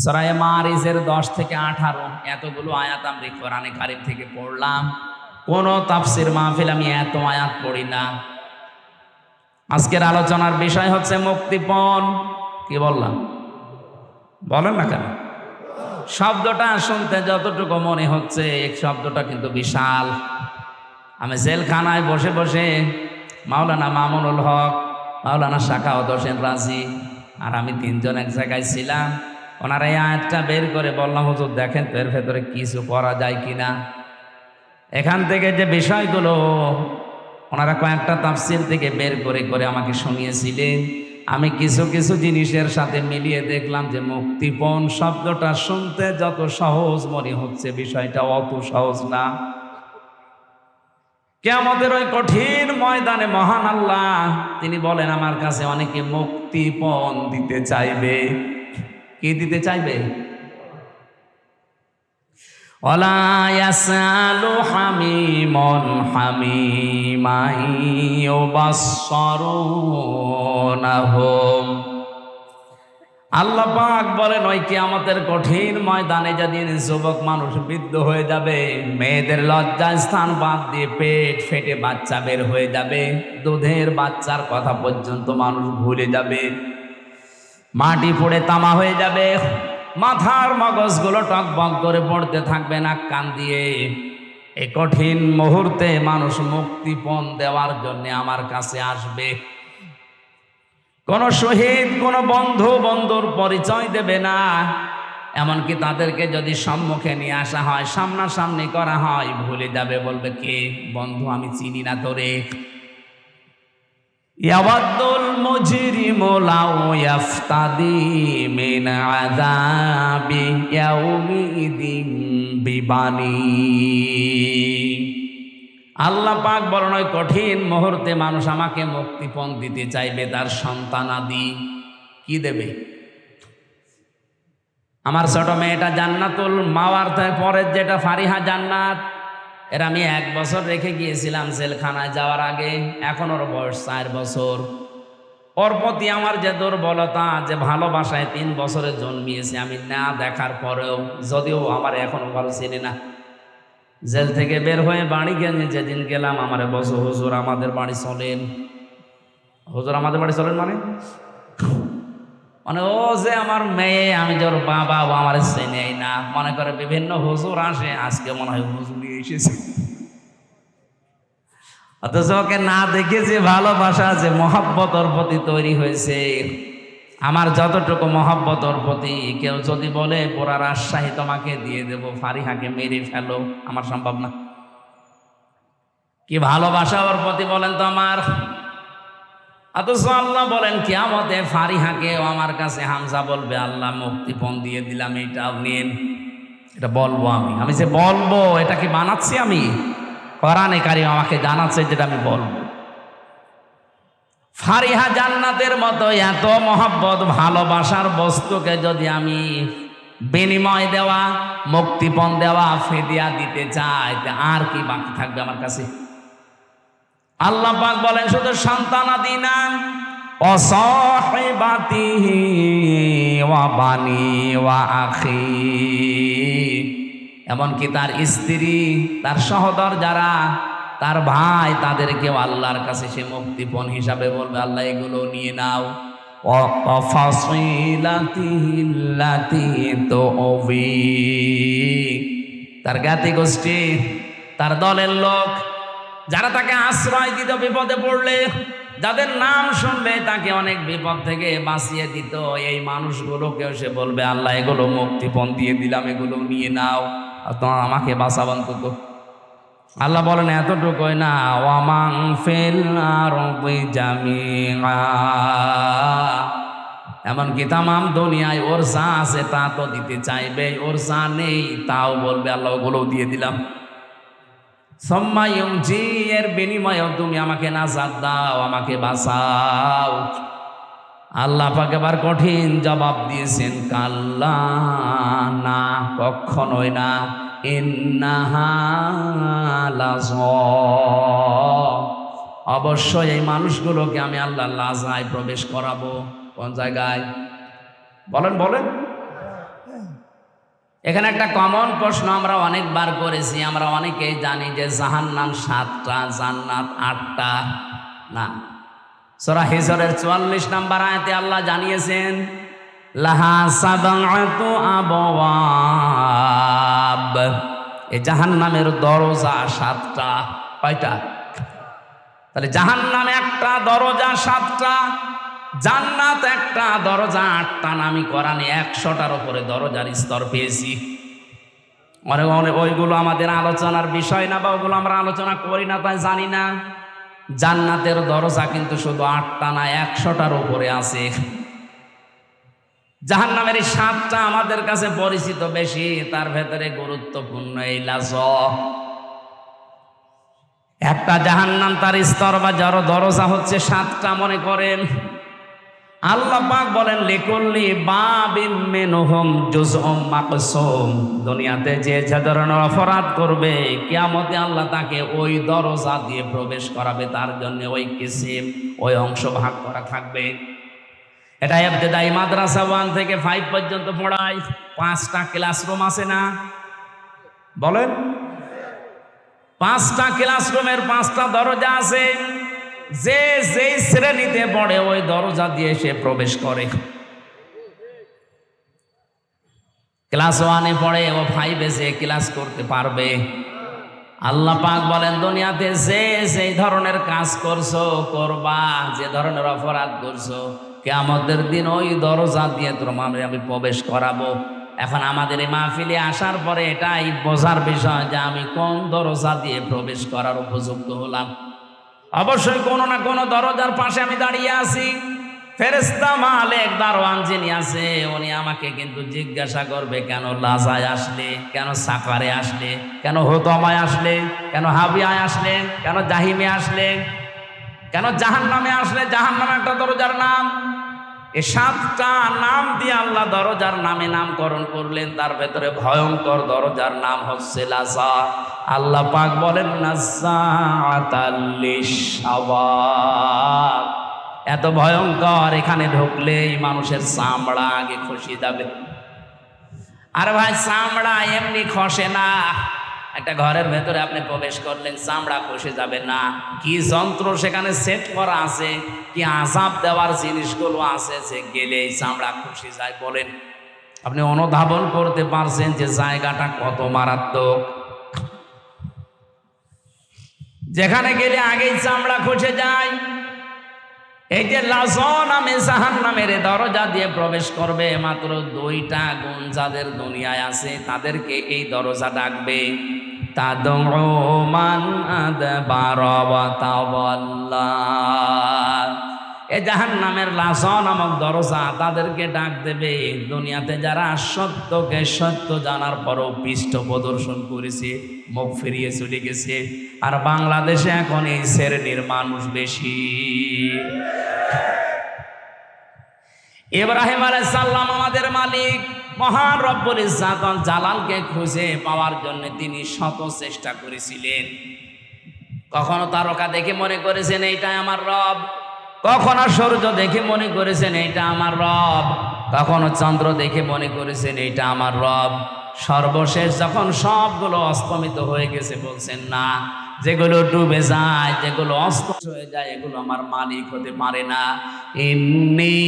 সূরা মারিজের 10 থেকে 18 এতগুলো আয়াত আমরা কোরআনে কারীম থেকে পড়লাম। কোন তাফসীর মাহফিল আমি এত আয়াত পড়ি না। আজকের আলোচনার বিষয় হচ্ছে মুক্তিপণ। কি বললাম? বলেন না কেন? শব্দটা শুনতে যতটুকু মনে হচ্ছে এই শব্দটা কিন্তু বিশাল। আমি জেলখানায় বসে বসে মাওলানা মামুনুল হক, মাওলানা শাখাওয়াত হোসেন রাজি আর আমি তিনজন এক জায়গায় ছিলাম। ওনারা এই আয়াতটা বের করে বললাম, হুজুর দেখেন তো এর ভেতরে কিছু করা যায় কিনা। এখান থেকে যে বিষয়গুলো ওনারা কয়েকটা তাফসীর থেকে বের করে করে আমাকে শুনিয়েছিলেন, আমি কিছু কিছু জিনিসের সাথে মিলিয়ে দেখলাম যে মুক্তিপণ শব্দটা শুনতে যত সহজ মনে হচ্ছে বিষয়টা অত সহজ না। কিয়ামতের ওই কঠিন ময়দানে মহান আল্লাহ তিনি বলেন, আমার কাছে অনেকে মুক্তিপণ দিতে চাইবে। কি দিতে চাইবে? ওয়ালা ইয়াসালু হামিমুন হামিমান ইউবাসসিরুনাহুম। আল্লাহ পাক বলেন ওই কিয়ামতের কঠিন ময়দানে যেদিন যুবক মানুষ বৃদ্ধ হয়ে যাবে, মেয়েদের লজ্জা স্থান বাদ দিয়ে পেট ফেটে বাচ্চা বের হয়ে যাবে, দুধের বাচ্চার কথা পর্যন্ত মানুষ ভুলে যাবে, মাটি পড়ে তামা হয়ে যাবে, মাথার মগজগুলো টকবক করে পড়তে থাকবে নাক কান দিয়ে। এই কঠিন মুহূর্তে মানুষ মুক্তিপণ দেওয়ার জন্য আমার কাছে আসবে। কোন শহীদ কোন বন্ধুর পরিচয় দেবে না। এমনকি তাদেরকে যদি সম্মুখে নিয়ে আসা হয়, সামনাসামনি করা হয়, ভুলে যাবে, বলবে কে বন্ধু, আমি চিনি না তোরে। ইয়াওয়াদুল মুজরিমু লাউ ইয়াফতাদি মিন আযাবি ইয়াউমিদিন বিবানি। আল্লাহ পাক বলেন ওই কঠিন মুহূর্তে মানুষ আমাকে মুক্তিপণ দিতে চাইবে তার সন্তানাদি। কি দেবে? আমার ছোট মেয়েটা জান্নাতুল মাওয়ার পরের যেটা ফারিহা জান্নাত, এর আমি 1 বছর রেখে গিয়েছিলাম জেলখানায় যাওয়ার আগে। এখন ওর বয়স 4 বছর। ওর প্রতি আমার যে দুর্বলতা, যে ভালোবাসায় 3 বছরে জন্মিয়েছে আমি না দেখার পরেও, যদিও আমার এখনো ভালো চিনি না, জেল থেকে বের হয়ে বাড়ি গিয়ে যেদিন গেলাম আমার বসো, হুজুর আমাদের বাড়ি চলেন। হুজুর আমাদের বাড়ি চলেন মানে ও যে আমার মেয়ে, আমি যে ওর বাবা, ও আমার চেনেই না, মনে করে বিভিন্ন হুজুর আসে, আজকে মনে হয় হুজুরই এসেছে। অথচ ওকে না দেখে যে ভালোবাসা, যে মহব্বত ওর প্রতি তৈরি হয়েছে, আমার যতটুকু মহব্বত ওর প্রতি, কেউ যদি বলে পুরা রাজশাহী তোমাকে দিয়ে দেব, ফারিহাকে মেরে ফেলো, আমার সম্ভব না। কি ভালোবাসা ওর প্রতি বলেন তো আমার। অথচ আল্লাহ বলেন কিয়ামতে ফারিহাকে আমার কাছে হামজা বলবে, আল্লাহ মুক্তিপণ দিয়ে দিলাম, এটাও নিন। এটা বলবো আমি যে বলবো, এটা কি বানাচ্ছি আমি? কোরআনে কারীম আমাকে জানাচ্ছে যেটা আমি বলবো। ফারিহা জান্নাতের মতো এত মহব্বত ভালোবাসার বস্তুকে যদি আমি বিনিময় দেওয়া, মুক্তিপণ দেওয়া, ফিদিয়া দিতে চাই, আর কি বাকি থাকবে আমার কাছে? আল্লাহ পাক বলেন শুধু সন্তানাদি না, অসাহিবাতিহি ওয়া বানি ওয়া আখি, এমনকি তার স্ত্রী, তার সহোদর যারা, তার ভাই, তাদেরকেও আল্লাহর কাছে সে মুক্তিপণ হিসাবে বলবে, আল্লাহ এগুলো নিয়ে নাও। তার জ্ঞাতি গোষ্ঠী, তার দলের লোক যারা তাকে আশ্রয় দিত বিপদে পড়লে, যাদের নাম শুনলে তাকে অনেক বিপদ থেকে বাঁচিয়ে দিত, এই মানুষগুলোকেও সে বলবে, আল্লাহ এগুলো মুক্তিপণ দিয়ে দিলাম, এগুলো নিয়ে নাও, তোমার আমাকে বাঁচাবান তো। আল্লাহ বলেন এতটুকুই না, ওয়ামান ফিল আরদি জামিআ, এমনকি তামাম দুনিয়ায় ওর যা আছে তা তো দিতে চাইবে, ওর যা নেই তাও বলবে আল্লাহ ওগুলো দিয়ে দিলাম। সম্মায়ুমজি, এর বিনিময়েও তুমি আমাকে নাজাত দাও, আমাকে বাঁচাও। আল্লাহ পাক এবার কঠিন জবাব দিয়েছেন, কাল্লা, না, কখনোই না, ইন্নাহা লাযা, অবশ্যই এই মানুষগুলোকে আমি আল্লাহ লাজায় প্রবেশ করাবো। কোন জায়গায়? বলেন এখানে একটা কমন প্রশ্ন আমরা অনেকবার করেছি, আমরা অনেকেই জানি যে জাহান্নাম 7টা, জান্নাত 8টা। না, সূরা হিজরের 44 নম্বর আয়াতে আল্লাহ জানিয়েছেন লাহা সাবআতু আবওয়াব, এই জাহান্নামের দরজা 7টা। কয়টা? তাহলে জাহান্নাম একটা দরজা 7টা, জান্নাত একটা দরজা 8টা। আমি কোরআনে 100টার উপরে দরজার স্তর পেয়েছি। ওইগুলো আমাদের আলোচনার বিষয় না, বা ওগুলো আমরা আলোচনা করি না, তাই জানি না। জান্নাতের দরজা কিন্তু শুধু 8টা না, 100টার উপরে আছে। জাহান্নামের 7টা আমাদের কাছে পরিচিত বেশি, তার ভেতরে গুরুত্বপূর্ণ এই লাজ। একটা জাহান্নাম তার স্তর বা দরজা হচ্ছে 7টা। মনে করেন আল্লাহ পাক বলেন লিকুল্লি বাবিম মিনহুম জুজউম মাকসুম, দুনিয়াতে যে ধরনের অপরাধ করবে কিয়ামতে আল্লাহ তাকে ওই দরজা দিয়ে প্রবেশ করাবে, তার জন্য ওই কিসিম, ওই অংশ ভাগ করা থাকবে। এটা ইবতেদায়ী মাদ্রাসা 1 থেকে 5 পর্যন্ত পড়ায়। 5টা ক্লাসরুম আছে না? বলেন, 5টা ক্লাসরুমের 5টা দরজা আছে। যে যেই শ্রেণীতে পড়ে ওই দরজা দিয়ে সে প্রবেশ করে। ক্লাস 1-এ পড়ে, ও 5-এ সে ক্লাস করতে পারবে। আল্লাহ পাক বলেন দুনিয়াতে যে যেই ধরনের কাজ করছো, করবা, যে ধরনের অপরাধ করছো, কিয়ামতের দিন ওই দরজা দিয়ে তোমাদের আমি প্রবেশ করাবো। এখন আমাদের এই মাহফিলে আসার পরে এটাই বোঝার বিষয় যে আমি কোন দরজা দিয়ে প্রবেশ করার উপযুক্ত হলাম। অবশ্যই কোনো না কোনো দরজার পাশে আমি দাঁড়িয়ে আছি। ফেরেশতা মালিক দারওয়ান যিনি আছে, উনি আমাকে কিন্তু জিজ্ঞাসা করবে কেন লাজায় আসলে, কেন সাকারে আসলে, কেন হোতমায় আসলে, কেন হাবিয়ায় আসলে, কেন জাহিমে আসলে, কেন জাহান্নামে আসলে। জাহান্নাম একটা দরজার নাম। এই 7টা নাম দিয়ে আল্লাহ দরজার নামে নামকরণ করলেন। তার ভেতরে ভয়ঙ্কর দরজার নাম হচ্ছে লাজা। আল্লাহ পাক বলেন নাযাআতাল লিশাওয়া, এত ভয়ঙ্কর, এখানে ঢুকলেই মানুষের চামড়া আগে খসে যাবে। আর ভাই, চামড়া এমনি খসে না। একটা ঘরের ভেতরে আপনি প্রবেশ করলেন, চামড়া খসে যাবে না। কি যন্ত্র সেখানে সেট করা আছে, কি আযাব দেওয়ার জিনিসগুলো আছে, যে গেলে এই চামড়া খসে যায়। বলেন, আপনি অনুধাবন করতে পারছেন যে জায়গাটা কত মারাত্মক। যেখানে গেলে আগেই চামড়া খসে যায়। এই যে লাজা নামে জাহান্নামের দরজা দিয়ে প্রবেশ করবে, মাত্র 2টা গুণ যাদের দুনিয়ায় আছে তাদেরকে এই দরজা ডাকবে। তাদউ মান আদবারা ওয়া তাওয়াল্লা। এই জাহান্নামের লাজা নামক দরজা তাদেরকে ডাক দেবে দুনিয়াতে যারা সত্যকে সত্য জানার পরও পৃষ্ঠ প্রদর্শন করেছে, মুখ ফিরিয়ে চলে গেছে। আর বাংলাদেশে এখন এই শ্রেণীর মানুষ বেশি। ইব্রাহিম আলাইহিস সালাম আমাদের মালিক মহান রব্বুল ইজ্জত ওয়াল জালালকে খুঁজে পাওয়ার জন্য তিনি শত চেষ্টা করেছিলেন। কখনো তারকা দেখে মনে করেছেন এইটা আমার রব, কখনো সূর্য দেখে মনে করেছেন এইটা আমার রব, কখনো চন্দ্র দেখে মনে করেছেন এইটা আমার রব। সর্বশেষ যখন সবগুলো অস্তমিত হয়ে গেছে বলছেন না, যেগুলো ডুবে যায়, যেগুলো অস্ত হয়ে যায়, এগুলো আমার মালিক হতে পারে না। ইন্নী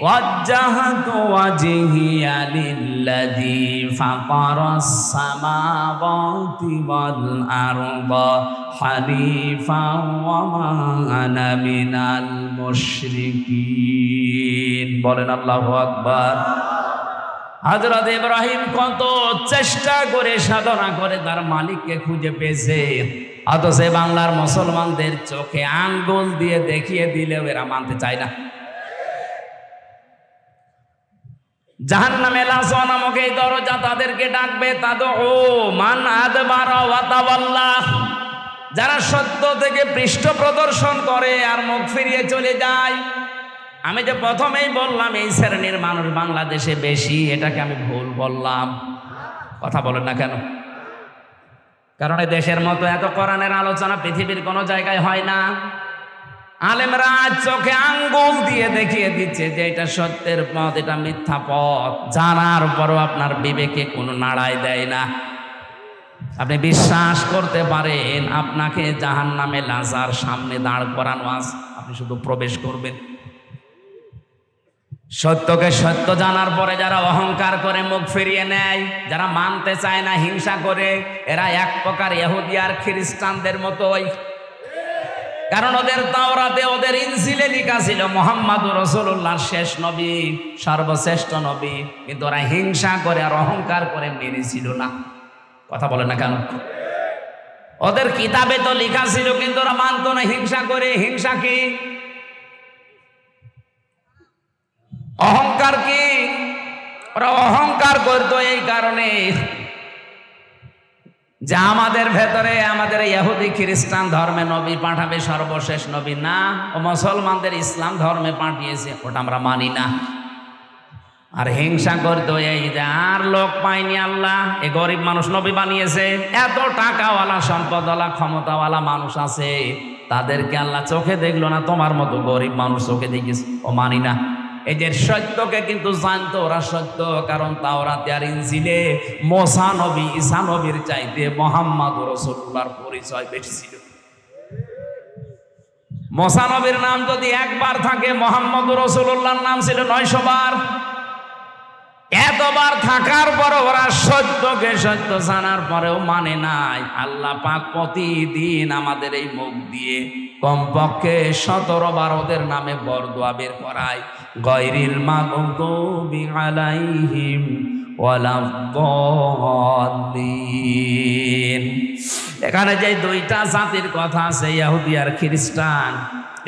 ওয়াজ্জাহতু ওয়াজহিয়া লিল্লাযী ফাতারাস সামাওয়াতি ওয়াল আরদা হানিফান ওয়া মা আনা মিনাল মুশরিকিন। বলেন আল্লাহু আকবার। হযরত ইব্রাহিম কত চেষ্টা করে, সাধনা করে তার মালিককে খুঁজে পেয়েছে, অথচ বাংলার মুসলমানদের চোখে আঙ্গুল দিয়ে দেখিয়ে দিলেও এরা মানতে চায় না। জাহান্নামে লাজা নামক এই দরজা তাদেরকে ডাকবে। তাদউ মান আদবারা ওয়া তাওয়াল্লা, যারা সত্য থেকে পৃষ্ঠ প্রদর্শন করে আর মুখ ফিরিয়ে চলে যায়। আমি যে প্রথমেই বললাম এই শ্রেণীর মানুষ বাংলাদেশে বেশি, এটাকে আমি ভুল বললাম? কথা বলেন না কেন? কারণ এই দেশের মতো এত কোরআনের আলোচনা পৃথিবীর কোনো জায়গায় হয় না। আলেমরা চোখে আঙ্গুল দিয়ে দেখিয়ে দিচ্ছে যে এটা সত্যের পথ, এটা মিথ্যা পথ, জানার পরও আপনার বিবেকে কোনো নাড়াই দেয় না। আপনি বিশ্বাস করতে পারেন আপনাকে জাহান্নামে লাজার সামনে দাঁড় করানো আছে, আপনি শুধু প্রবেশ করবেন। সত্যকে সত্য জানার পরে যারা অহংকার করে মুখ ফিরিয়ে নেয়, যারা মানতে চায় না, হিংসা করে, এরা এক প্রকার ইহুদি আর খ্রিস্টানদের মতোই। কারণ ওদের তাওরাতে, ওদের ইনজিলে লেখা ছিল মুহাম্মাদুর রাসূলুল্লাহর শেষ নবী, সর্বশ্রেষ্ঠ নবী, কিন্তু ওরা হিংসা করে আর অহংকার করে মেনেছিল না। কথা বলে না কেন? ওদের কিতাবে তো লেখা ছিল, কিন্তু ওরা মানতো না, হিংসা করে। হিংসা কি? অহংকার কি? ওরা অহংকার করতো এই কারণে যে আমাদের ভেতরে, আমাদের ইহুদি খ্রিস্টান ধর্মে নবী পাঠাবে, সর্বশেষ নবী না, ও মুসলমানদের ইসলাম ধর্মে পাঠিয়েছে, ওটা আমরা মানি না। আর হিংসা করতো এই যে আর লোক পায়নি আল্লাহ, এই গরিব মানুষ নবী বানিয়েছে, এত টাকাওয়ালা, সম্পদওয়ালা, ক্ষমতাওয়ালা মানুষ আছে, তাদেরকে আল্লাহ চোখে দেখলো না, তোমার মতো গরিব মানুষ চোখে দেখিস, ও মানি না। এই যে সত্যকে কিন্তু জানতো ওরা সত্য, কারণ তাওরাতে আর ইনজিলে মুসা নবী, ঈসা নবীর চাইতে মুহাম্মাদুর রাসূলুল্লাহর পরিচয় বেশি ছিল। মুসা নবীর নাম যদি একবার থাকে, মুহাম্মাদুর রাসূলুল্লাহর নাম ছিল 900 বার। এতবার থাকার পর ওরা সত্যকে সত্য জানার পরেও মানে নাই। আল্লাহ পাক প্রতিদিন আমাদের এই মুখ দিয়ে কমপক্ষে 17 বার ওদের নামে বরদোয়া বের করায়, গায়রিল মাগদুবি আলাইহিম ওয়ালাদ-দাল্লিন। এখানে যে দুইটা জাতির কথা আছে, ইহুদি আর খ্রিস্টান,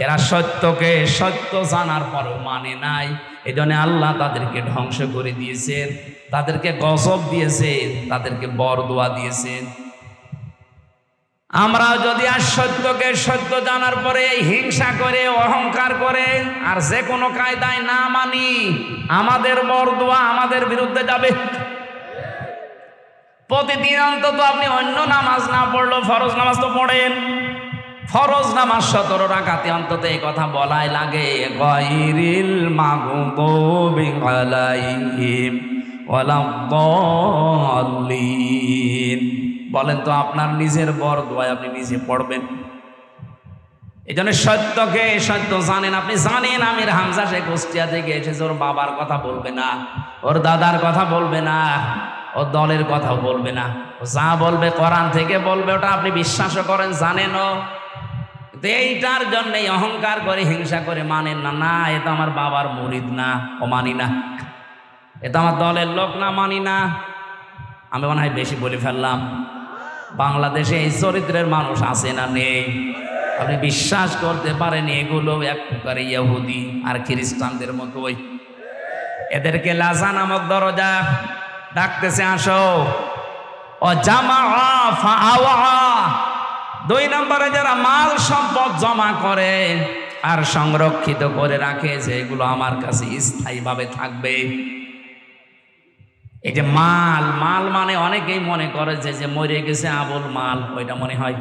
এরা সত্যকে সত্য জানার পরও মানে নাই। এই জন্য আল্লাহ তাদেরকে ধ্বংস করে দিয়েছেন, তাদেরকে গজব দিয়েছেন, তাদেরকে বরদোয়া দিয়েছেন। আমরা যদি আর সত্যকে সত্য জানার পরে হিংসা করে, অহংকার করে, আর যে কোনো কায়দায় না মানি, আমাদের বরদোয়া আমাদের বিরুদ্ধে যাবে। প্রতিদিন অন্তত আপনি অন্য নামাজ না পড়লেও ফরজ নামাজ তো পড়েন, ফরজ নামাজ 17 রাকাতে অন্তত এই কথা বলাই লাগে, গায়রিল মাগদুবি আলাইহিম ওয়ালাদ-দাল্লিন। বলেন তো আপনার নিজের বরদোয়া আপনি নিজে পড়বেন? এই জন্য সত্যকে সত্য জানেন। আপনি জানেন আমির হামজা সে কুষ্টিয়া থেকে এসেছে, ওর বাবার কথা বলবে না, ওর দাদার কথা বলবে না, ওর দলের কথা বলবে না, ও যা বলবে কোরআন থেকে বলবে, ওটা আপনি বিশ্বাসও করেন, জানেনও। এইটার জন্যই অহংকার করে, হিংসা করে মানেন না। না, এ তো আমার বাবার মুরিদ না, ও মানি না। এ তো আমার দলের লোক না, মানি না। আমি মনে হয় বেশি বলে ফেললাম। বাংলাদেশে এই চরিত্রের মানুষ আছে না নেই? আপনি বিশ্বাস করতে পারেন এগুলো এক প্রকার ইহুদি আর খ্রিস্টানদের মতোই। এদেরকে লাজা নামক দরজা ডাকতেছে, আসো। ও জামা ফাআওয়া, 2 নম্বরে যারা মাল সম্পদ জমা করে আর সংরক্ষিত করে রাখে, যে এগুলো আমার কাছে স্থায়ীভাবে থাকবে। এই যে মাল, মাল মানে অনেকেই মনে করে যে মরে গেছে আবুল মাল, ওইটা মনে হয়।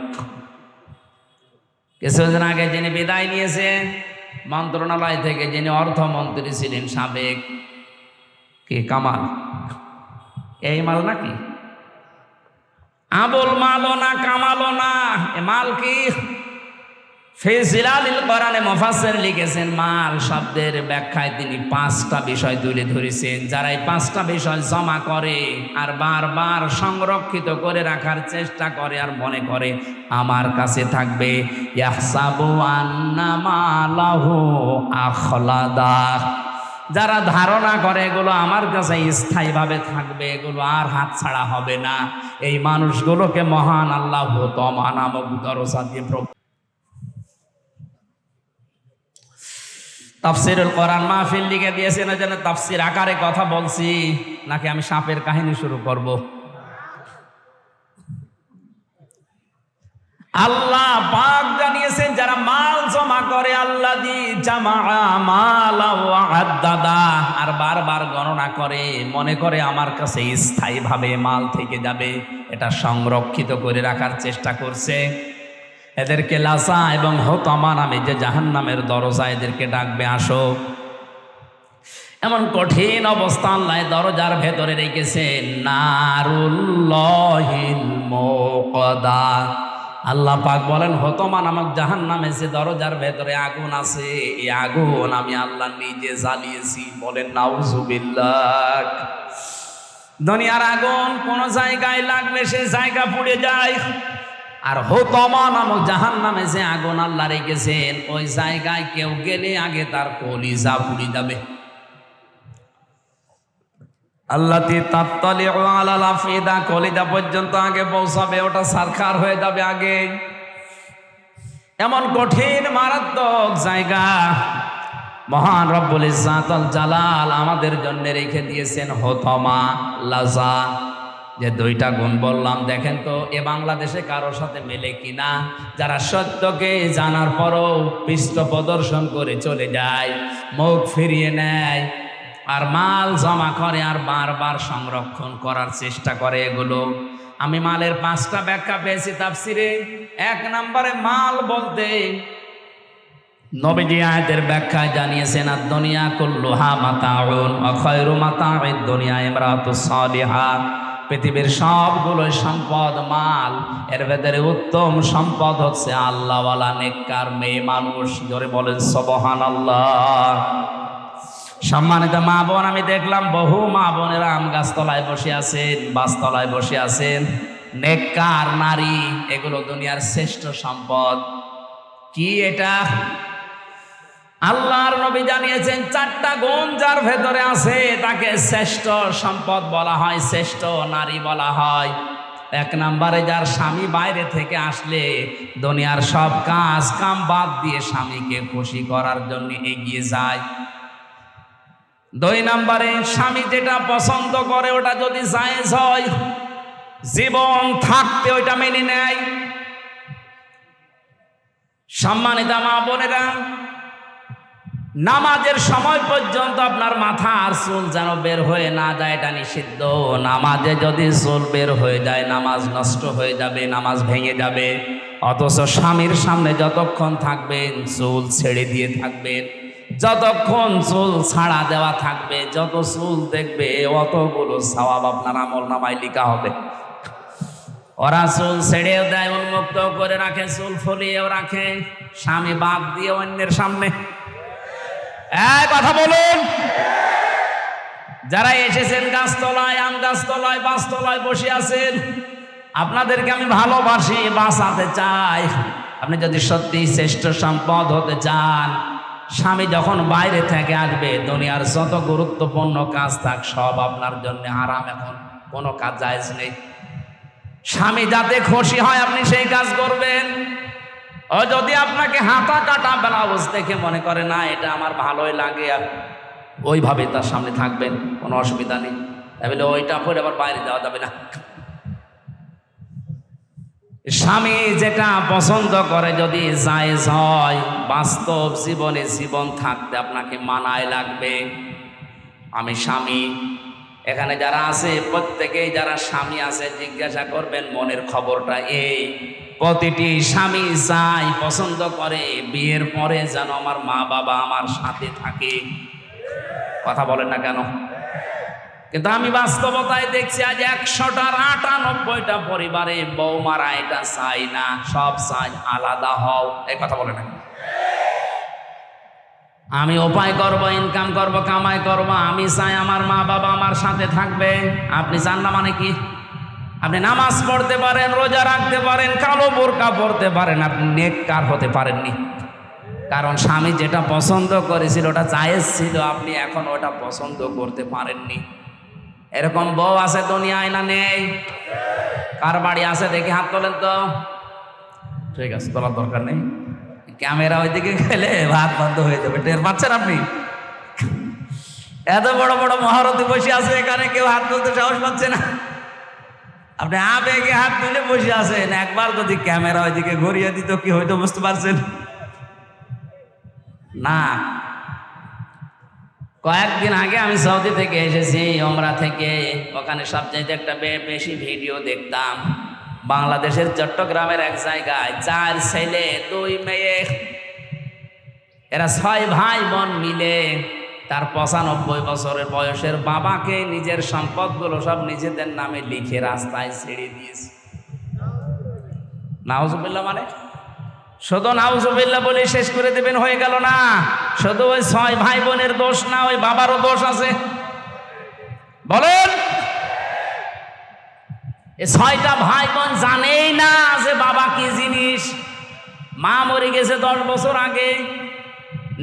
কিছুদিন আগে যিনি বিদায় নিয়েছে মন্ত্রণালয় থেকে, যিনি অর্থমন্ত্রী ছিলেন সাবেক, কি কামাল, এই মাল নাকি? আবুল মালও না, কামালও না, এ মাল কি? ফি জিলালিল কোরআনে মুফাসসির লিখেছেন, মাল শব্দের ব্যাখ্যায় তিনি 5টা বিষয় তুলে ধরেছেন। যারা এই 5টা বিষয় জমা করে আর বারবার সংরক্ষিত করে রাখার চেষ্টা করে আর মনে করে আমার কাছে থাকবে, ইয়াহসাবু আন্না মালাহু আখলাদা, যারা ধারণা করে এগুলো আমার কাছে স্থায়ীভাবে থাকবে, এগুলো আর হাতছাড়া হবে না, এই মানুষগুলোকে মহান আল্লাহ তমা নামক দরজা দিয়ে তাফসিরুল কোরআন মাহফিল লিখে দিয়েছেন। ওই জন্য তাফসির আকারে কথা বলছি, নাকি আমি সাপের কাহিনী শুরু করব? আল্লাহ পাক জানিয়েছেন যারা মাল জমা করে, আল্লাযী জামাআ মালা ওয়া আদ্দাদা, আর বারবার গণনা করে, মনে করে আমার কাছে স্থায়ীভাবে মাল থেকে যাবে, এটা সংরক্ষিত করে রাখার চেষ্টা করছে। এদেরকে লাসা এবং হতামা নামে যে জাহান্নামের দরজা, এদেরকে ডাকবে আসো। এমন কঠিন অবস্থা আল্লাহ দরজার ভেতরে রেখেছেন। নারুল্লাহিল মুকদা, আল্লাহ পাক বলেন হতমা নামক জাহান্নামে যে দরজার ভেতরে আগুন আছে, এই আগুন আমি আল্লাহ নিজে জ্বালিয়েছি। বলেন নাউজুবিল্লাহ। দুনিয়ার আগুন কোন জায়গায় লাগলে সে জায়গা পুড়ে যায়, আর হতমা নামক জাহান্নামে যে আগুন আল্লাহ রেখেছেন, ওই জায়গায় কেউ গেলে আগে তার কলিজা পুড়ে যাবে। আল্লাতি তাত্তালিউ আলাল আফিদা, কলিজা পর্যন্ত আগে পৌঁছাবে, ওটা সারখার হয়ে যাবে আগে। এমন কঠিন মারাত্মক জায়গা মহান রব্বুল ইজ্জাতুল জালাল আমাদের জন্য রেখে দিয়েছেন হতমা, লাজা। যে দুইটা গুণ বললাম, দেখেন তো এ বাংলাদেশে কারোর সাথে মেলে কিনা? যারা সত্যকে জানার পরও পৃষ্ঠ প্রদর্শন করে চলে যায়, মুখ ফিরিয়ে নেয়, আর মাল জমা করে, আর বারবার সংরক্ষণ করার চেষ্টা করে। এগুলো আমি মালের 5টা ব্যাখ্যা পেয়েছি তাফসিরে। 1 নম্বরে মাল বলতে নবীজি আয়াতের ব্যাখ্যায় জানিয়েছেন, আদ-দুনিয়া কুল্লুহা মাতাউন ওয়া খায়রু মাতাউদ দুনিয়া ইমরাতুস সালিহা। পৃথিবীর সবগুলো সম্পদ মাল, এর ভেতরে উত্তম সম্পদ হচ্ছে আল্লাহওয়ালা নেককার মেয়ে মানুষ। জোরে বলেন সুবহানাল্লাহ। সম্মানিত মা বোন, আমি দেখলাম বহু মা বোনেরা আম গাছতলায় বসে আছেন, বাসতলায় বসে আছেন। নেককার নারী, এগুলো দুনিয়ার শ্রেষ্ঠ সম্পদ। কি এটা? আল্লাহর নবী জানিয়েছেন 4টা গুণ যার ভেতরে আছে তাকে শ্রেষ্ঠ সম্পদ বলা হয়, শ্রেষ্ঠ নারী বলা হয়। 1 নম্বরে যার স্বামী বাইরে থেকে আসলে দুনিয়ার সব কাজ কাম বাদ দিয়ে স্বামীকে খুশি করার জন্য এগিয়ে যায়। 2 নম্বরে স্বামী যেটা পছন্দ করে ওটা যদি জায়েজ হয়, জীবন থাকতে ওইটা মেনে নেয়। সম্মানিত মা বোনেরা, নামাজের সময় পর্যন্ত আপনার মাথা আর চুল যেন বের হয়ে না যায়, এটা নিষিদ্ধ। নামাজে যদি চুল বের হয়ে যায় নামাজ নষ্ট হয়ে যাবে, নামাজ ভেঙে যাবে। অথচ স্বামীর সামনে যতক্ষণ থাকবেন চুল ছেড়ে দিয়ে থাকবেন, যতক্ষণ চুল ছাড়া দেওয়া থাকবে, যত চুল দেখবে অতগুলো সওয়াব আপনার আমলনামায় লেখা হবে। ওরা চুল ছেড়েও দেয়, উন্মুক্ত করে রাখে, চুল ফলিয়েও রাখে, স্বামী বাদ দিয়ে অন্যের সামনে। কথা বলুন। যারা এসেছেন গাছতলায়, আম গাছতলায়, বাসতলায় বসে আছেন, আপনাদেরকে আমি ভালোবাসি, বাঁচাতে চাই। আপনি যদি সত্যি শ্রেষ্ঠ সম্পদ হতে চান, স্বামী যখন বাইরে থেকে আসবে দুনিয়ার যত গুরুত্বপূর্ণ কাজ থাক সব আপনার জন্য হারাম। এখন কোনো কাজ জায়েজ নেই। স্বামী যাতে খুশি হয় আপনি সেই কাজ করবেন। ও যদি আপনাকে হাতা কাটা ব্লাউজ দেখে মনে করে না এটা আমার ভালোই লাগে, আর ওইভাবে তার সামনে থাকবেন, কোনো অসুবিধা নেই। তাহলে ওইটা পরে আবার বাইরে যাওয়া যাবে না। স্বামী যেটা পছন্দ করে যদি জায়েজ হয়, বাস্তব জীবনে জীবন থাকতে আপনাকে মানায় লাগবে। আমি স্বামী, এখানে যারা আছে প্রত্যেকেই যারা স্বামী আছে জিজ্ঞাসা করবেন মনের খবরটা এই, প্রতিটি স্বামী চাই, পছন্দ করে বিয়ের পরে যেন আমার মা বাবা আমার সাথে থাকে। কথা বলেন না কেন? কিন্তু আমি বাস্তবতায় দেখছি আজ 100টার 98টা পরিবারে বৌমারা এটা চাই না, সব চাই আলাদা হও। এই কথা বলে না। আমি উপায় করব, ইনকাম করব, কামাই করব, আমি চাই আমার মা বাবা আমার সাথে থাকবে। আপনি চান না মানে কি? আপনি নামাজ পড়তে পারেন, রোজা রাখতে পারেন, কালো বোরকা পড়তে পারেন, আপনি নেককার হতে পারেননি। কারণ স্বামী যেটা পছন্দ করেছিল ওটা জায়েজ ছিল, আপনি এখন ওটা পছন্দ করতে পারেননি। এরকম বউ আছে দুনিয়ায় না নেই? কার বাড়ি আছে দেখি হাত তোলেন তো। ঠিক আছে, তোলার দরকার নেই, ক্যামেরা ওইদিকে গেলে ভাত বন্ধ হয়ে যাবে। টের পাচ্ছেন আপনি? এত বড় বড় মহারথী বসে আছে, এখানে কেউ হাত তুলতে সাহস পাচ্ছে না। আপনি আবেগে হাত তুলে বসে আছেন, একবার যদি ক্যামেরা ওইদিকে ঘুরিয়ে দিত কি হয়তো বুঝতে পারছেন না। কয়েকদিন আগে আমি সৌদি থেকে এসেছি, ওমরা থেকে। ওখানে সবচেয়ে একটা বেশি ভিডিও দেখতাম। বাংলাদেশের চট্টগ্রামের এক জায়গায় 4 ছেলে 2 মেয়ে, এরা 6 ভাই বোন মিলে তার 95 বছরের বয়সের বাবাকে নিজের সম্পদগুলো সব নিজেদের নামে লিখে রাস্তায় ছেড়ে দিয়েছে। নাউজুবিল্লাহ, মানে শুধু নাউজুবিল্লাহ বলে শেষ করে দেবেন হয়ে গেল না। শুধু ওই 6 ভাই বোনের দোষ না, ওই বাবারও দোষ আছে। বলেন, এই 6টা ভাই বোন জানেই না যে বাবা কি জিনিস। মা মরে গেছে 10 বছর আগে।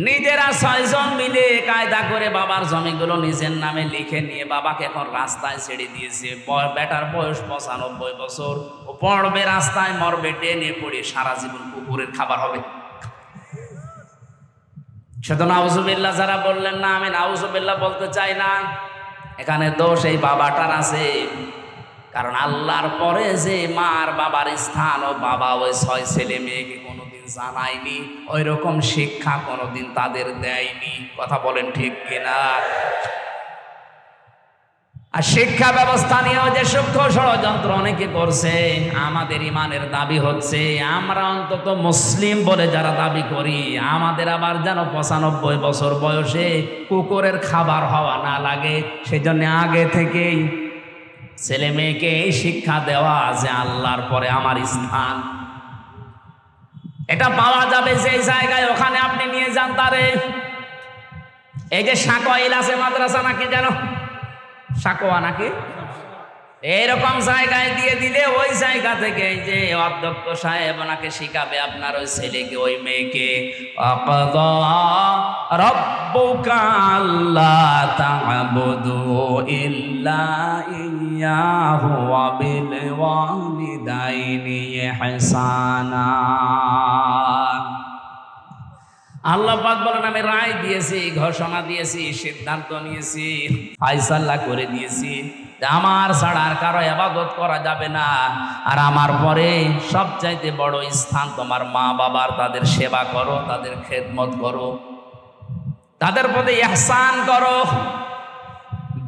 নিজেরা 6 জন মিলে কায়দা করে বাবার জমিগুলো নিজের নামে লিখে নিয়ে বাবাকে এখন রাস্তায় ছেড়ে দিয়েছে। বেটার বয়স 95 বছর, ও পড়বে রাস্তায়, মরবে টেনে পড়ে, সারা জীবন কুকুরের খাবার হবে। শুধু নাউজুবিল্লাহ যারা বললেন না, আমি নাউজুবিল্লাহ বলতে চাই না, এখানে দোষ এই বাবাটার আছে। কারণ আল্লাহর পরে যে মার বাবার স্থান, ও বাবা ওই 6 ছেলে মেয়েকে কোনোদিন জানায়নি, ওই রকম শিক্ষা কোনোদিন তাদের দেয়নি। কথা বলেন ঠিক কিনা? আর শিক্ষা ব্যবস্থা নিয়েও যে সূক্ষ্ম ষড়যন্ত্র অনেকে করছে। আমাদের ইমানের দাবি হচ্ছে আমরা অন্তত মুসলিম বলে যারা দাবি করি, আমাদের আবার যেন 95 বছর বয়সে কুকুরের খাবার হওয়া না লাগে। সেজন্য আগে থেকেই ছেলে মেয়েকে এই শিক্ষা দেওয়া যে আল্লাহর পরে আমার স্থান। এটা পাওয়া যাবে যে জায়গায়, ওখানে আপনি নিয়ে যান তারে। এই যে সাকোয়াইল আছে মাদ্রাসা নাকি যেন, সাকোয়া নাকি, এইরকম জায়গায় দিয়ে দিলে ওই জায়গা থেকে এই যে অধ্যক্ষ সাহেব ওনাকে শিখাবে আপনার ওই ছেলেকে ওই মেয়েকে। আকাদা রাব্বুকা আল্লা তা'বুদু ইল্লা ইয়্যাহু ওয়া বিল ওয়ালিদাইনি ইহসানা। আল্লাহ পাক বলেন আমি রায় দিয়েছি, ঘোষণা দিয়েছি, সিদ্ধান্ত নিয়েছি, ফায়সালা করে দিয়েছি যে আমার ছাড়া আর কারো ইবাদত করা যাবে না। আর আমার পরে সবচাইতে বড় স্থান তোমার মা বাবার। তাদের সেবা করো, তাদের খেদমত করো, তাদের প্রতি ইহসান করো।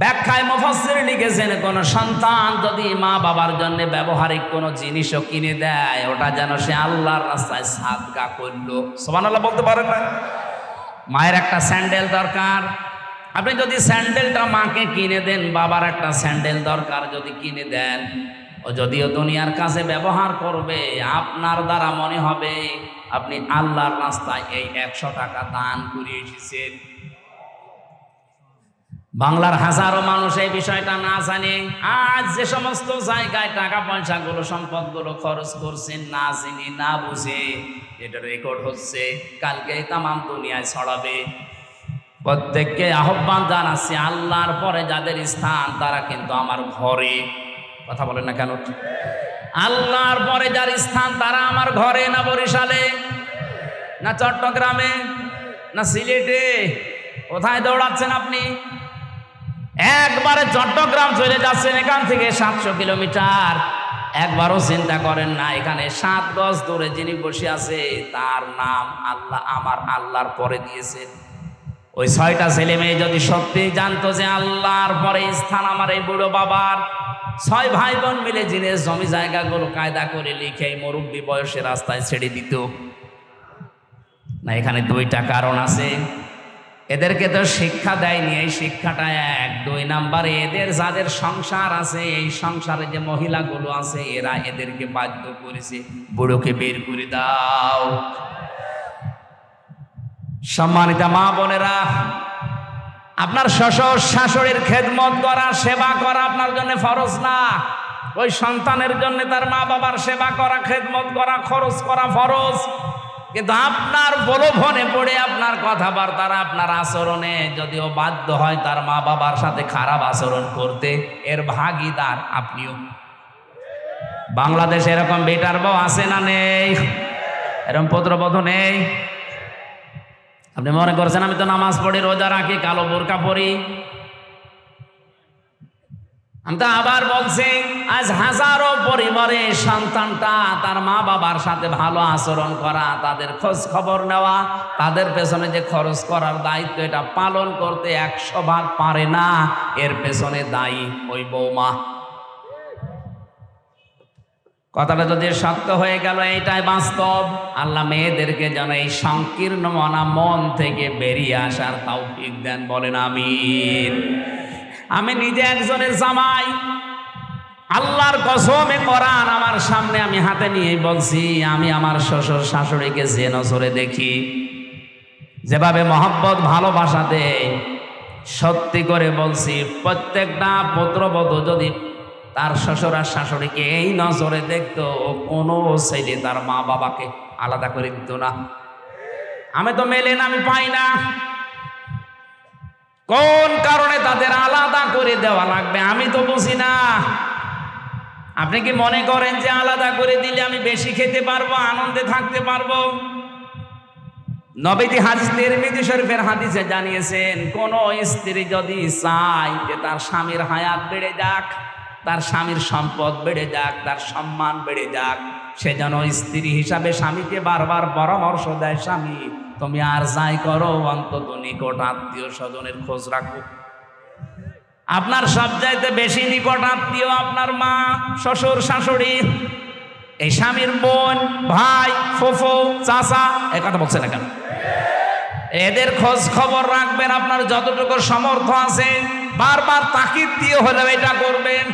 ব্যাখ্যায় মুফাসসির লিখেছেন কোন সন্তান যদি মা বাবার জন্য ব্যবহারিক কোনো জিনিসও কিনে দেয়, ওটা যেন সে আল্লাহর রাস্তায় সাদকা করলো। সুবহানাল্লাহ বলতে পারেন না? মায়ের একটা স্যান্ডেল দরকার, আপনি যদি স্যান্ডেলটা মাকে কিনে দেন, বাবার একটা স্যান্ডেল দরকার যদি কিনে দেন, ও যদিও দুনিয়ার কাছে ব্যবহার করবে, আপনার দ্বারা মনে হবে আপনি আল্লাহর রাস্তায় এই 100 টাকা দান করে এসেছেন। বাংলার হাজারো মানুষ এই বিষয়টা না জানে আজ যে সমস্ত জায়গায় টাকা পয়সাগুলো সম্পদগুলো খরচ করছেন, না জেনে না বুঝে, এটা রেকর্ড হচ্ছে, কালকে তামাম দুনিয়ায় ছড়াবে। প্রত্যেককে আহ্বান জানাচ্ছি, আল্লাহর পরে যাদের স্থান তারা কিন্তু আমার ঘরে। কথা বলেন না কেন? আল্লাহর পরে যার স্থান তারা আমার ঘরে, না বরিশালে, না চট্টগ্রামে, না সিলেটে। কোথায় দৌড়াচ্ছেন আপনি? একবারে চট্টগ্রাম চলে যাচ্ছেন, এখান থেকে 700 কিলোমিটার। একবারও চিন্তা করেন না এখানে 7 গজ দূরে যিনি বসে আছে তার নাম আল্লাহ আমার আল্লাহর পরে দিয়েছেন। ওই 6টা ছেলে মেয়ে যদি সত্যি জানতো যে আল্লাহর পরে স্থান আমার এই বুড়ো বাবার, 6 ভাই বোন মিলে জিনিস জমি জায়গাগুলো কায়দা করে লিখে এই মুরব্বী বয়সে রাস্তায় ছেড়ে দিত না। এখানে 2টা কারণ আছে। এদেরকে তো শিক্ষা দেয়নি, এই শিক্ষাটা 1। 2 নাম্বারে এদের যাদের সংসার আছে, এই সংসারে যে মহিলাগুলো আছে এরা এদেরকে বাধ্য করেছে, বুড়োকে বের করে দাও। সম্মানিত মা বোনেরা, আপনার শ্বশুর শাশুড়ির খেদমত করা, সেবা করা আপনার জন্য ফরজ না। ওই সন্তানের জন্য তার মা বাবার সেবা করা, খেদমত করা, খরচ করা ফরজ। কিন্তু আপনার প্রলোভনে পড়ে আপনার কথাবার্তার, আপনার আচরণে যদিও বাধ্য হয় তার মা বাবার সাথে খারাপ আচরণ করতে, এর ভাগীদার আপনিও। বাংলাদেশে এরকম বেটার বউ আছে না নেই? এরকম পুত্রবধূ নেই? আপনি মনে করছেন আমি তো নামাজ পড়ি, রোজা রাখি, কালো বোরকা পরি। আমি তো আবার বলছি, আজ হাজারো পরিবারে সন্তানটা তার মা বাবার সাথে ভালো আচরণ করা, তাদের খোঁজ খবর নেওয়া, তাদের পেছনে যে খরচ করার দায়িত্ব এটা পালন করতে 100 ভাগ পারে না। এর পেছনে দায়ী ওই বৌমা। কথাটা যদি সত্য হয়ে গেল, এইটাই বাস্তব। আল্লাহ মেয়েদেরকে যেন এই সংকীর্ণ মনা মন থেকে বেরিয়ে আসার তৌফিক দেন, বলেন আমিন। আমি নিজে একজনের জামাই, আল্লাহর কসমে কোরআন আমার সামনে আমি হাতে নিয়ে বলছি, আমি আমার শ্বশুর শাশুড়িকে যে নজরে দেখি, যেভাবে মহব্বত ভালোবাসা দেয়, সত্যি করে বলছি প্রত্যেকটা পুত্রবধূ যদি তার শ্বশুর আর শাশুড়িকে এই নজরে দেখতো, কোনো ছেলে তার মা বাবাকে আলাদা করে দিত না। আমি তো মেলে না, আমি পাই না কোন কারণে তাদের আলাদা করে দেওয়া লাগবে, আমি তো বুঝি না। আপনি কি মনে করেন যে আলাদা করে দিলে আমি বেশি খেতে পারবো, আনন্দে থাকতে পারবো? নবীজি হাদিস তিরমিজি শরীফের হাদিসে জানিয়েছেন, কোন স্ত্রী যদি চায় যে তার স্বামীর হায়াত বেড়ে যাক, তার স্বামীর সম্পদ বেড়ে যাক, তার সম্মান বেড়ে যাক, সে যেন স্ত্রী হিসাবে স্বামীকে বারবার পরামর্শ দেয়, স্বামী তুমি আর যাই করো অন্তত নিকট আত্মীয় স্বজনের খোঁজ রাখো। আপনার সবচাইতে বেশি নিকট আত্মীয় আপনার মা, শ্বশুর শাশুড়ি, এই স্বামীর বোন, ভাই, ফুফু, চাচা, এই কথা বলছে না কেন? এদের খোঁজ খবর রাখবেন আপনার যতটুকু সামর্থ্য আছে, বারবার তাকিদ দিয়ে হলেও এটা করবেন।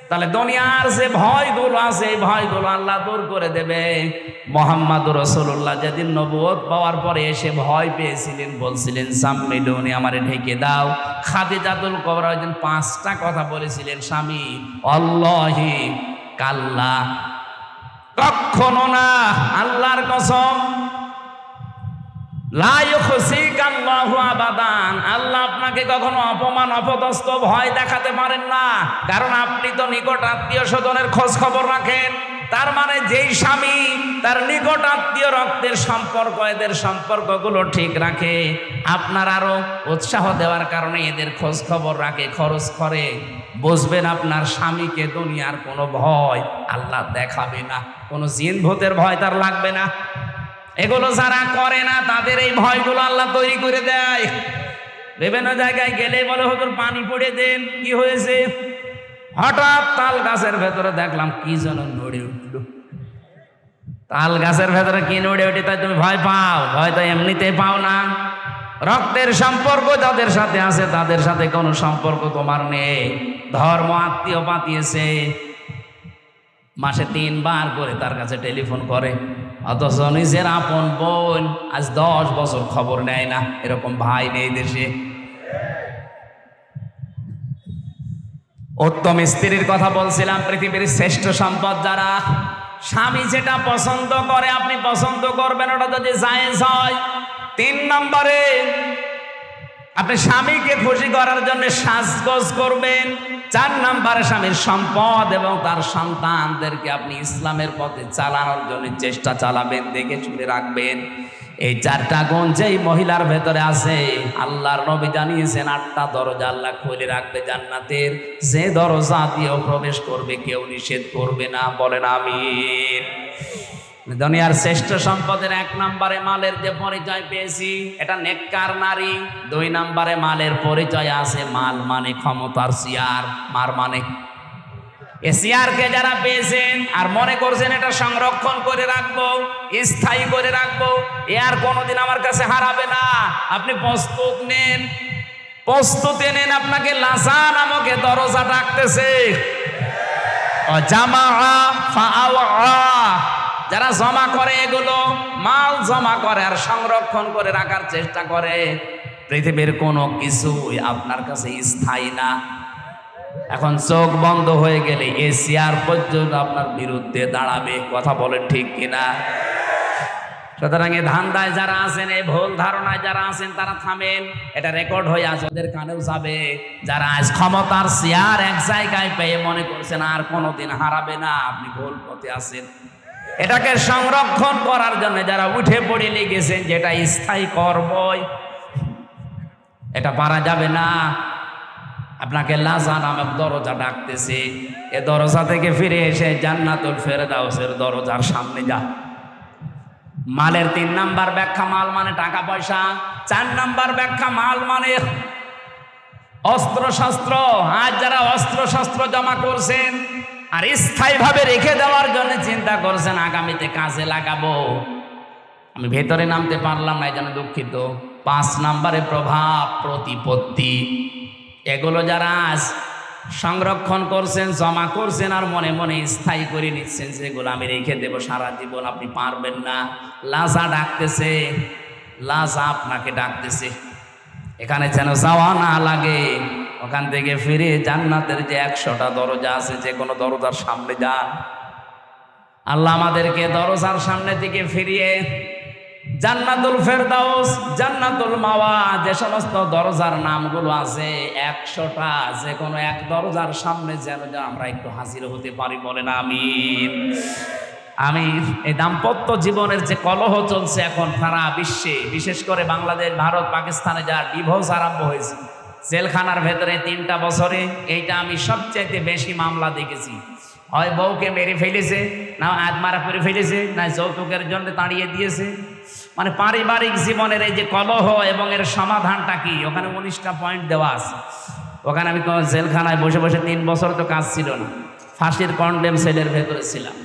তাহলে দুনিয়ার যে ভয়গুলো আছে, এই ভয়গুলো আল্লাহ দূর করে দেবে। মুহাম্মদুর রাসূলুল্লাহ যেদিন নবুয়ত পাওয়ার পরে এসে ভয় পেয়েছিলেন, বলছিলেন সাম্মিলুনি, আমারে ঢেকে দাও। খাদিজাতুল কুবরা ওইদিন 5টা কথা বলেছিলেন, স্বামী আল্লাহি কাল্লা, কখনো না, আল্লাহর কসম, লা ইউখসিকাল্লাহু আবাদান, আল্লাহ আপনাকে কখনো অপমান অপদস্থ ভয় দেখাতে পারেন না, কারণ আপনি তো নিকট আত্মীয় স্বজনের খোঁজ খবর রাখেন। তার মানে যেই স্বামী তার নিকট আত্মীয় রক্তের সম্পর্ক, এদের সম্পর্কগুলো ঠিক রাখে, আপনার আরো উৎসাহ দেওয়ার কারণে এদের খোঁজ খবর রাখে, খরচ করে, বুঝবেন আপনার স্বামীকে দুনিয়ার কোনো ভয় আল্লাহ দেখাবে না, কোনো জিন ভূতের ভয় তার লাগবে না। এগুলো যারা করে না তাদের এই ভয়গুলো আল্লাহ তৈরি করে দেয়। বিভিন্ন জায়গায় গেলে বলে হুজুর পানি পড়ে দেন, কি হয়েছে? হঠাৎ তাল গাছের ভেতরে দেখলাম কি যেন নড়ে উঠল। তাল গাছের ভেতরে কি নড়ে উঠে তাই তুমি ভয় পাও? ভয় তো এমনিতেই পাও না। রক্তের সম্পর্ক যাদের সাথে আছে তাদের সাথে কোনো সম্পর্ক তোমার নেই, ধর্ম আত্মীয় পাতিয়েছে, মাসে 3 বার করে তার কাছে টেলিফোন করে, অথচ নিজের আপন বোন আজ 10 বছর খবর নেয় না। এরকম ভাই নেই দেশে। উত্তম স্ত্রীর কথা বলছিলাম, পৃথিবীর শ্রেষ্ঠ সম্পদ যারা, স্বামী যেটা পছন্দ করে আপনি পছন্দ করবেন, ওটা যদি জায়েজ হয়। 3 নম্বরে আপনি স্বামীকে খুশি করার জন্য সাজগোজ করবেন। 4 নম্বরে স্বামীর সম্পদ এবং তার সন্তানদেরকে আপনি ইসলামের পথে চালানোর জন্য চেষ্টা চালাবেন, দেখে শুনে রাখবেন। এই 4টা গুণ যেই মহিলার ভেতরে আছে, আল্লাহর নবী জানিয়েছেন 8টা দরজা আল্লাহ খুলে রাখবে জান্নাতের, যে দরজা দিয়ে প্রবেশ করবে কেউ নিষেধ করবে না, বলেন আমিন। দুনিয়ার শ্রেষ্ঠ সম্পদের 1 নম্বরে মালের যে পরিচয় পেয়েছি, এটা নেককার নারী। 2 নম্বরে মালের পরিচয় আছে, মাল মানে ক্ষমতার চেয়ার, মার মানে এ চেয়ারকে যারা পেয়েছেন আর মনে করছেন এটা সংরক্ষণ করে রাখবো, স্থায়ী করে রাখবো, এ আর কোনোদিন আমার কাছে হারাবে না। আপনি প্রস্তুত নেন, প্রস্তুতি নেন, আপনাকে লাসা নামকে দরজা ডাকতেছে। জামা যারা জমা করে, এগুলো মাল জমা করে আর সংরক্ষণ করে রাখার চেষ্টা করে, পৃথিবীর কোনো কিছুই আপনার কাছে স্থায়ী না। এখন চোখ বন্ধ হয়ে গেলে এই চেয়ার পর্যন্ত আপনার বিরুদ্ধে দাঁড়াবে, কথা বলেন ঠিক কিনা? সুতরাং এই ধান্দায় যারা আছেন, এই ভুল ধারণায় যারা আছেন, তারা থামেন। এটা রেকর্ড হয়ে আছে, ওদের কানেও যাবে। যারা আজ ক্ষমতার চেয়ার এক জায়গায় পেয়ে মনে করছেন আর কোনোদিন হারাবে না, আপনি ভুল পথে আছেন। এটাকে সংরক্ষণ করার জন্য যারা উঠে পড়ে লেগেছেন, যেটা স্থায়ী করবই, এটা পারা যাবে না। আপনাকে লাজা নামক দরজা ডাকতেছে, এ দরজা থেকে ফিরে এসে জান্নাতুল ফেরদাউসের দরজার সামনে যা। মালের 3 নাম্বার ব্যাখ্যা, মাল মানে টাকা পয়সা। 4 নাম্বার ব্যাখ্যা, মাল মানে অস্ত্র শস্ত্র। আজ যারা অস্ত্র শস্ত্র জমা করছেন, আর স্থায়ীভাবে রেখে দেওয়ার জন্য চিন্তা করছেন আগামীতে কাজে লাগাবো। আমি ভেতরে নামতে পারলাম না, এই জন্য দুঃখিত। 5 নম্বরে প্রভাব প্রতিপত্তি। এগুলো যারা আজ সংরক্ষণ করছেন, জমা করছেন আর মনে মনে স্থায়ী করে নিচ্ছেন যেগুলো আমি রেখে দেব সারা জীবন, আপনি পারবেন না। লাজা ডাকতেছে, লাজা আপনাকে ডাকতেছে। এখানে যেন যাওয়া না লাগে, ওখান থেকে ফিরে জান্নাতের যে 100টা দরজা আছে, যে কোনো দরজার সামনে যান। আল্লাহ আমাদেরকে দরজার সামনে থেকে ফিরিয়ে জান্নাতুল ফেরদাউস, জান্নাতুল মাওয়া, যে সমস্ত দরজার নামগুলো আছে 100টা, যে কোনো এক দরজার সামনে যেন আমরা একটু হাজির হতে পারি, বলেন আমিন। আমি এই দাম্পত্য জীবনের যে কলহ চলছে এখন সারা বিশ্বে, বিশেষ করে বাংলাদেশ, ভারত, পাকিস্তানে যা ডিভোর্স আরম্ভ হয়েছে জেলখানার ভেতরে 3টা বছরে, এইটা আমি সবচাইতে বেশি মামলা দেখেছি। হয় বউকে মেরে ফেলেছে, না আত্মারা করে ফেলেছে, না যৌতুকের জন্য তাড়িয়ে দিয়েছে। মানে পারিবারিক জীবনের এই যে কলহ এবং এর সমাধানটা কি, ওখানে 19টা পয়েন্ট দেওয়া আছে। ওখানে আমি জেলখানায় বসে বসে 3 বছর তো কাজ ছিল না, ফাঁসির কন্ডেম সেলের ভেতরে ছিলাম,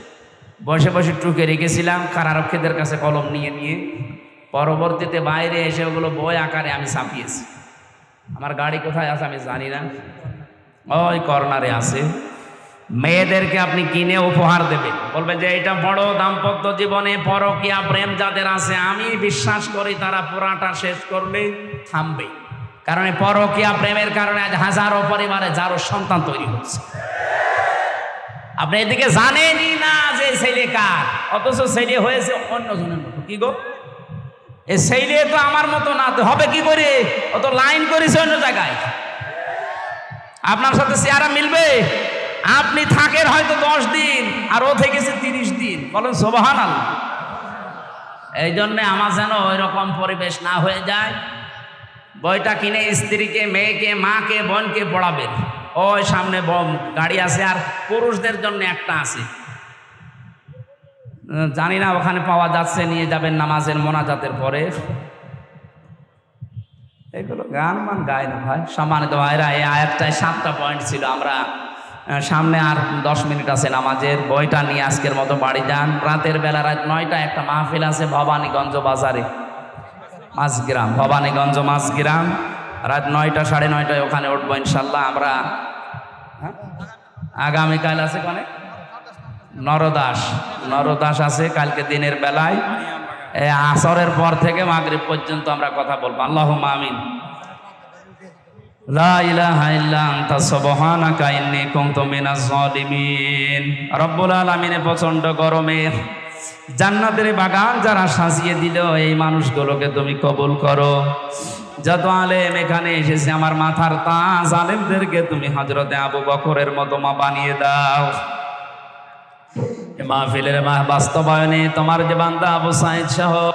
বসে বসে টুকে রেখেছিলাম কারারক্ষীদের কাছে কলম নিয়ে নিয়ে। পরবর্তীতে বাইরে এসে ওগুলো বই আকারে আমি ছাপিয়েছি। আমার গাড়ি কোথায় আছে আমি জানি না, ওই কর্নারে আছে। মেয়েদেরকে আপনি কিনে উপহার দেবেন, বলবেন যে এটা বড় দাম্পত্য জীবনে পরকীয়া প্রেম যাদের আছে, আমি বিশ্বাস করি তারা পুরাটা শেষ করবে, থামবে। কারণ এই পরকীয়া প্রেমের কারণে আজ হাজারো পরিবারে যারও সন্তান তৈরি হচ্ছে। আপনি এদিকে জানেনই না যে ছেলে কার, অথচ ছেলে হয়েছে অন্যজনের মতো। কি গো, এই ছেলে তো আমার মতো না, তো হবে কি করে? অত লাইন করেছে অন্য জায়গায়, আপনার সাথে চেহারা মিলবে? আপনি থাকেন হয়তো 10 দিন, আর ও থেকেছে 30 দিন, বলেন সুবহানাল্লাহ। এই জন্য আমার যেন ওই রকম পরিবেশ না হয়ে যায়। বইটা কিনে স্ত্রীকে, মেয়েকে, মাকে, বোনকে পড়াবেন। ওই সামনে গাড়ি আছে, আর পুরুষদের জন্য একটা আছে, জানি না ওখানে পাওয়া যাচ্ছে, নিয়ে যাবেন নামাজের মোনাজাতের পরে। এগুলো গান মান গায় না ভাই। সম্মানিত ভাইরা, এই আয়াতটায় 7টা পয়েন্ট ছিল। আমরা সামনে আর 10 মিনিট আছে নামাজের। বইটা নিয়ে আজকের মতো বাড়ি যান। রাতের বেলা রাত 9টা একটা মাহফিল আছে ভবানীগঞ্জ বাজারে, মাঝগ্রাম, ভবানীগঞ্জ মাঝগ্রাম। রাত 9টা 9:30টায় ওখানে উঠবো ইনশাল্লাহ। আমরা আগামীকাল আছে কোনে নরদাস আছে কালকে দিনের বেলায়, আসরের পর থেকে মাগরিব পর্যন্ত আমরা কথা বলবো। আল্লাহুম্মা আমিন। লা ইলাহা ইল্লা আনতা সুবহানাকা ইন্নী কুনতু মিনাজ জালিমিন। রব্বুল আলামিন প্রচন্ড গরমে জান্নাতের বাগান যারা সাজিয়ে দিল, এই মানুষগুলোকে তুমি কবুল করো। যত আলেম এখানে এসেছে, আমার মাথার তাজ আলেমদেরকে তুমি হযরতে আবু বকরের মতো মা বানিয়ে দাও। মাহফিলের বাস্তবায়নে তোমার যে বান্দা আবু সাঈদ সহ